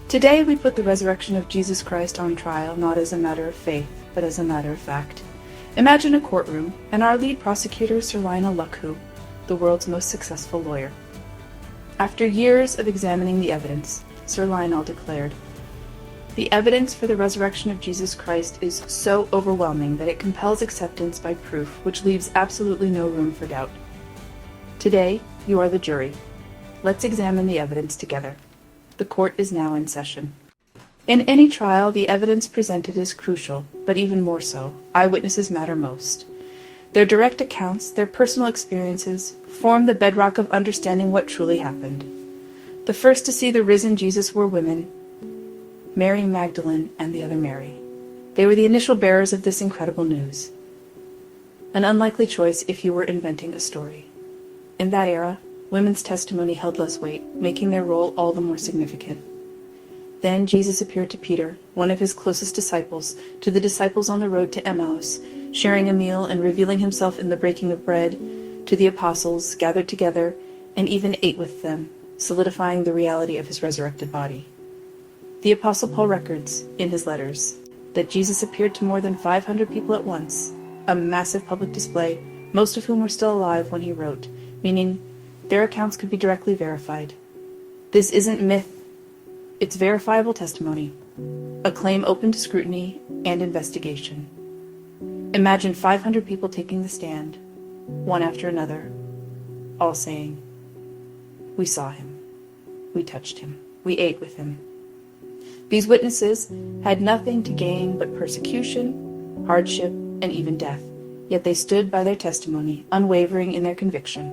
Today we put the resurrection of Jesus Christ on trial not as a matter of faith, but as a matter of fact. Imagine a courtroom, and our lead prosecutor, Sir Lionel Luckhoo, the world's most successful lawyer. After years of examining the evidence, Sir Lionel declared, "The evidence for the resurrection of Jesus Christ is so overwhelming that it compels acceptance by proof which leaves absolutely no room for doubt. Today, you are the jury. Let's examine the evidence together. The court is now in session." In any trial, the evidence presented is crucial, but even more so, eyewitnesses matter most. Their direct accounts, their personal experiences, form the bedrock of understanding what truly happened. The first to see the risen Jesus were women, Mary Magdalene and the other Mary. They were the initial bearers of this incredible news. An unlikely choice if you were inventing a story. In that era, women's testimony held less weight, making their role all the more significant. Then Jesus appeared to Peter, one of his closest disciples, to the disciples on the road to Emmaus, sharing a meal and revealing himself in the breaking of bread, to the apostles, gathered together, and even ate with them, solidifying the reality of his resurrected body. The Apostle Paul records, in his letters, that Jesus appeared to more than 500 people at once, a massive public display, most of whom were still alive when he wrote, meaning their accounts could be directly verified. This isn't myth, it's verifiable testimony, a claim open to scrutiny and investigation. Imagine 500 people taking the stand, one after another, all saying, "We saw him, we touched him, we ate with him." These witnesses had nothing to gain but persecution, hardship, and even death, yet they stood by their testimony, unwavering in their conviction.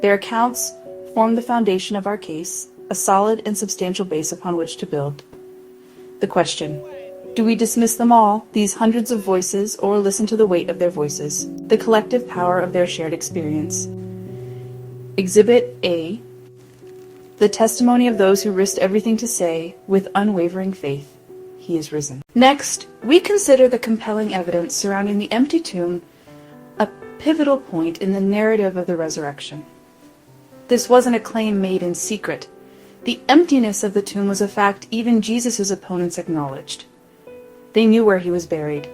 Their accounts form the foundation of our case, a solid and substantial base upon which to build. The question: do we dismiss them all, these hundreds of voices, or listen to the weight of their voices, the collective power of their shared experience? Exhibit A: the testimony of those who risked everything to say, with unwavering faith, "He is risen." Next, we consider the compelling evidence surrounding the empty tomb, a pivotal point in the narrative of the resurrection. This wasn't a claim made in secret. The emptiness of the tomb was a fact even Jesus' opponents acknowledged. They knew where he was buried.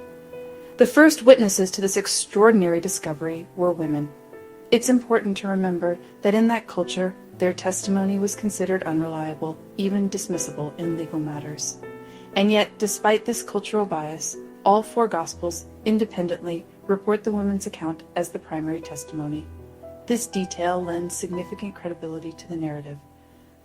The first witnesses to this extraordinary discovery were women. It's important to remember that in that culture, their testimony was considered unreliable, even dismissible in legal matters. And yet, despite this cultural bias, all four Gospels, independently, report the women's account as the primary testimony. This detail lends significant credibility to the narrative.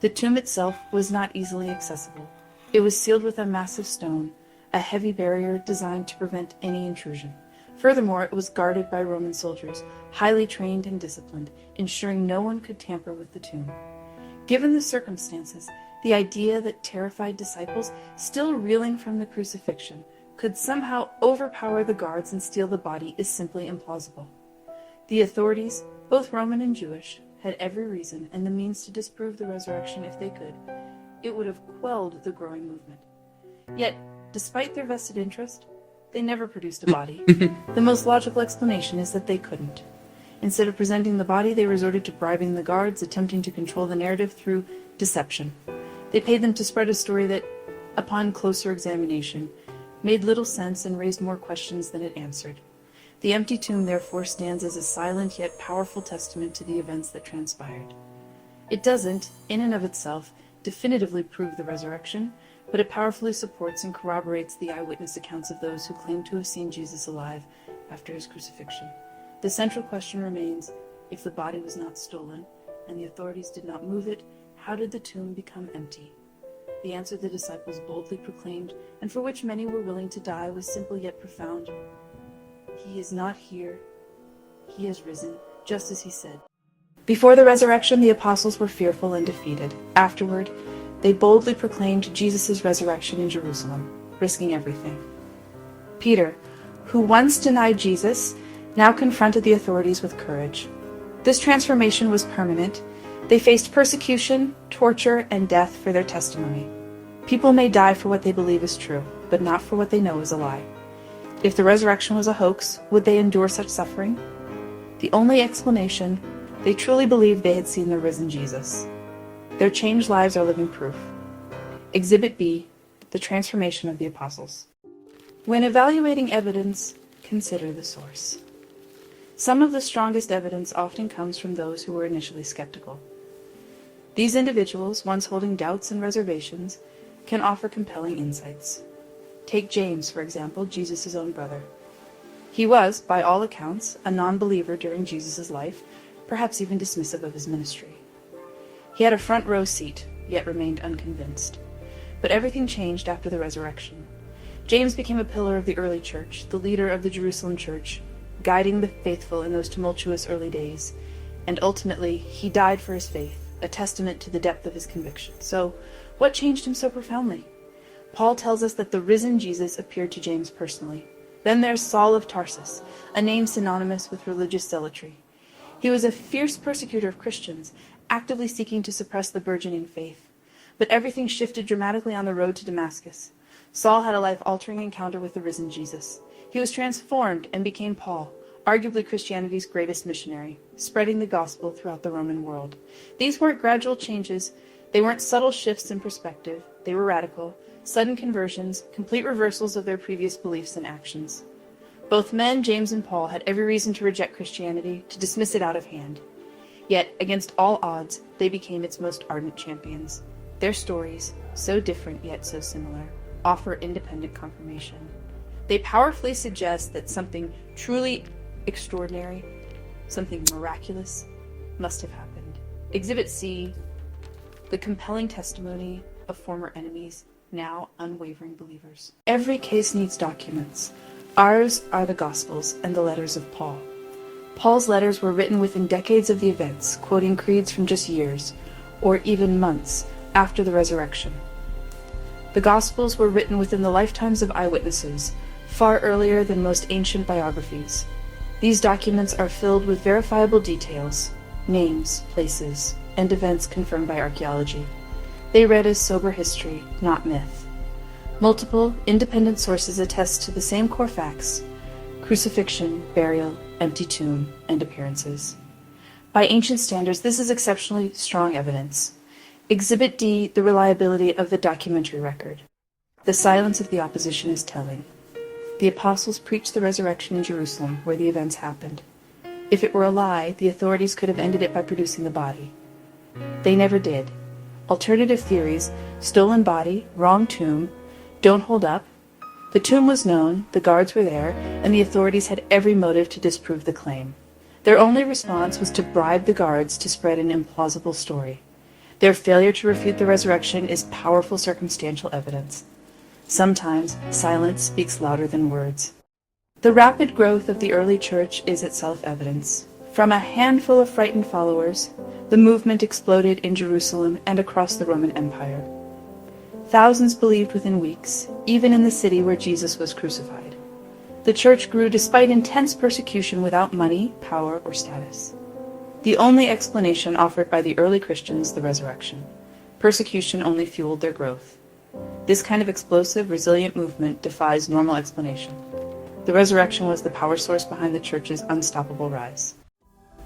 The tomb itself was not easily accessible. It was sealed with a massive stone, a heavy barrier designed to prevent any intrusion. Furthermore, it was guarded by Roman soldiers, highly trained and disciplined, ensuring no one could tamper with the tomb. Given the circumstances, the idea that terrified disciples, still reeling from the crucifixion, could somehow overpower the guards and steal the body is simply implausible. The authorities, both Roman and Jewish, had every reason and the means to disprove the resurrection if they could. It would have quelled the growing movement. Yet, despite their vested interest, they never produced a body. The most logical explanation is that they couldn't. Instead of presenting the body, they resorted to bribing the guards, attempting to control the narrative through deception. They paid them to spread a story that, upon closer examination, made little sense and raised more questions than it answered. The empty tomb, therefore, stands as a silent yet powerful testament to the events that transpired. It doesn't, in and of itself, definitively prove the resurrection, but it powerfully supports and corroborates the eyewitness accounts of those who claim to have seen Jesus alive after his crucifixion. The central question remains, if the body was not stolen, and the authorities did not move it, how did the tomb become empty? The answer the disciples boldly proclaimed, and for which many were willing to die, was simple yet profound. He is not here. He has risen, just as he said. Before the resurrection, the apostles were fearful and defeated. Afterward, they boldly proclaimed Jesus' resurrection in Jerusalem, risking everything. Peter, who once denied Jesus, now confronted the authorities with courage. This transformation was permanent. They faced persecution, torture, and death for their testimony. People may die for what they believe is true, but not for what they know is a lie. If the resurrection was a hoax, would they endure such suffering? The only explanation, they truly believed they had seen the risen Jesus. Their changed lives are living proof. Exhibit B, the transformation of the apostles. When evaluating evidence, consider the source. Some of the strongest evidence often comes from those who were initially skeptical. These individuals, once holding doubts and reservations, can offer compelling insights. Take James, for example, Jesus' own brother. He was, by all accounts, a non-believer during Jesus' life, perhaps even dismissive of his ministry. He had a front row seat, yet remained unconvinced. But everything changed after the resurrection. James became a pillar of the early church, the leader of the Jerusalem church, guiding the faithful in those tumultuous early days, and ultimately he died for his faith, a testament to the depth of his conviction. So, what changed him so profoundly? Paul tells us that the risen Jesus appeared to James personally. Then there's Saul of Tarsus, a name synonymous with religious zealotry. He was a fierce persecutor of Christians, actively seeking to suppress the burgeoning faith. But everything shifted dramatically on the road to Damascus. Saul had a life-altering encounter with the risen Jesus. He was transformed and became Paul, arguably Christianity's greatest missionary, spreading the gospel throughout the Roman world. These weren't gradual changes. They weren't subtle shifts in perspective. They were radical, sudden conversions, complete reversals of their previous beliefs and actions. Both men, James and Paul, had every reason to reject Christianity, to dismiss it out of hand. Yet, against all odds, they became its most ardent champions. Their stories, so different yet so similar, offer independent confirmation. They powerfully suggest that something truly extraordinary, something miraculous, must have happened. Exhibit C, the compelling testimony of former enemies, now unwavering believers. Every case needs documents. Ours are the Gospels and the letters of Paul. Paul's letters were written within decades of the events, quoting creeds from just years, or even months, after the resurrection. The Gospels were written within the lifetimes of eyewitnesses, far earlier than most ancient biographies. These documents are filled with verifiable details, names, places, and events confirmed by archaeology. They read as sober history, not myth. Multiple, independent sources attest to the same core facts: crucifixion, burial, empty tomb, and appearances. By ancient standards, this is exceptionally strong evidence. Exhibit D, the reliability of the documentary record. The silence of the opposition is telling. The apostles preached the resurrection in Jerusalem, where the events happened. If it were a lie, the authorities could have ended it by producing the body. They never did. Alternative theories, stolen body, wrong tomb, don't hold up. The tomb was known, the guards were there, and the authorities had every motive to disprove the claim. Their only response was to bribe the guards to spread an implausible story. Their failure to refute the resurrection is powerful circumstantial evidence. Sometimes silence speaks louder than words. The rapid growth of the early church is itself evidence. From a handful of frightened followers, the movement exploded in Jerusalem and across the Roman Empire. Thousands believed within weeks, even in the city where Jesus was crucified. The church grew despite intense persecution without money, power, or status. The only explanation offered by the early Christians, the resurrection. Persecution only fueled their growth. This kind of explosive, resilient movement defies normal explanation. The resurrection was the power source behind the church's unstoppable rise.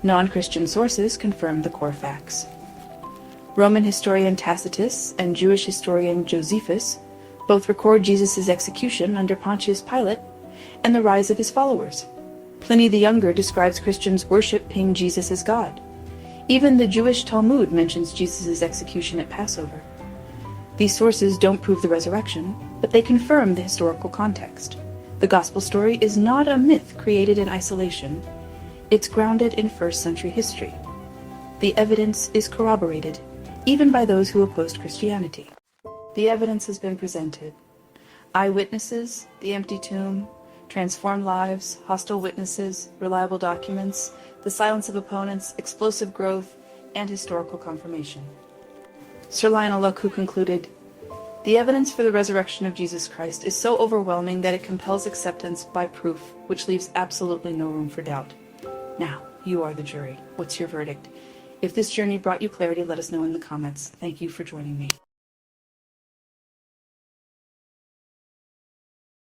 Non-Christian sources confirm the core facts. Roman historian Tacitus and Jewish historian Josephus both record Jesus' execution under Pontius Pilate and the rise of his followers. Pliny the Younger describes Christians worshiping Jesus as God. Even the Jewish Talmud mentions Jesus' execution at Passover. These sources don't prove the resurrection, but they confirm the historical context. The gospel story is not a myth created in isolation. It's grounded in first-century history. The evidence is corroborated, even by those who opposed Christianity. The evidence has been presented. Eyewitnesses, the empty tomb, transformed lives, hostile witnesses, reliable documents, the silence of opponents, explosive growth, and historical confirmation. Sir Lionel Luckhoo concluded, "The evidence for the resurrection of Jesus Christ is so overwhelming that it compels acceptance by proof, which leaves absolutely no room for doubt. Now, you are the jury. What's your verdict? If this journey brought you clarity, let us know in the comments. Thank you for joining me."